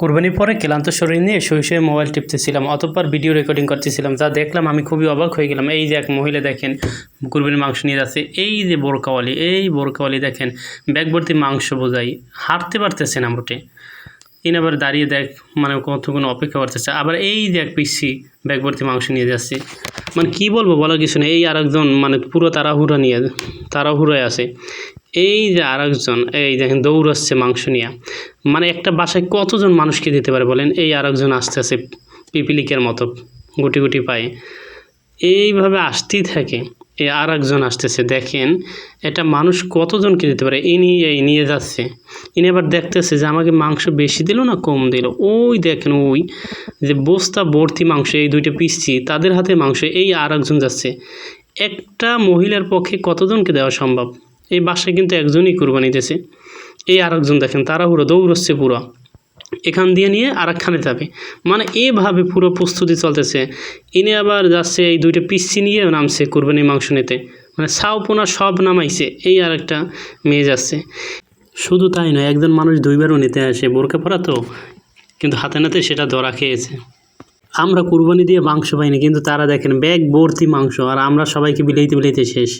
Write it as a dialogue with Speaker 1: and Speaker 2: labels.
Speaker 1: কুরবানির পরে ক্লান্ত শরীর নিয়ে শুয়ে শুয়ে মোবাইল টিপতেছিলাম, অতঃপর ভিডিও রেকর্ডিং করতেছিলাম। যা দেখলাম আমি খুবই অবাক হয়ে গেলাম। এই যে এক মহিলা দেখেন কুরবানির মাংস নিয়ে যাচ্ছে, এই যে বোরকাওয়ালি দেখেন ব্যাগ ভর্তি মাংস বোঝাই, হাঁটতে পারতেছে না মোটে। ইনি আবার দাঁড়িয়ে দেখ মানে কতক্ষণ অপেক্ষা করতেছে। আবার এই যে এক পিসি ব্যাগ ভর্তি মাংস নিয়ে যাচ্ছে, মানে কি বলবো, বলার কিছু নেই। এই আরেকজন মানে পুরো তাড়াহুড়োয় আছে। এই যে আরেকজন এই দেখেন দৌড়াচ্ছে মাংস নিয়ে, মানে একটা বাসায় কতজন মানুষকে দিতে পারে বলেন। এই আরেকজন আসতেছে পিপিলিকের মতো গুটি গুটি পায়ে, এইভাবে আসতেই থাকে। এই আরেকজন আসতেছে, দেখেন এটা মানুষ কতজনকে দিতে পারে। এই নিয়ে যাচ্ছে, ইনি আবার দেখতেছে যে আমাকে মাংস বেশি দিল না কম দিল। ওই দেখেন ওই যে বস্তা ভর্তি মাংস, এই দুইটা পিসছি তাদের হাতে মাংস। এই আরেকজন যাচ্ছে। একটা মহিলার পক্ষে কতজনকে দেওয়া সম্ভব? এই বাসায় কিন্তু একজনই কুরবানি দিয়েছে। এই আরেকজন দেখেন তাড়াহুড়ো দৌড়চ্ছে পুরো, এখান দিয়ে নিয়ে আরেকখানে যাবে, মানে এভাবে পুরো প্রস্তুতি চলতেছে। ইনি আবার যাচ্ছে এই দুইটা পিচ্ছি নিয়ে নামছে কুরবানির মাংস নিতে, মানে ছাউপোনা সব নামাইছে। এই আরেকটা মেয়ে যাচ্ছে। শুধু তাই নয়, একজন মানুষ দুইবারও নিতে আসে, বোরকা পরা তো, কিন্তু হাতে নাতে সেটা ধরা খেয়েছে। আমরা কুরবানি দিয়ে মাংস পাইনি, কিন্তু তারা দেখেন ব্যাগ ভর্তি মাংস, আর আমরা সবাইকে বিলাইতে বিলাইতে শেষ।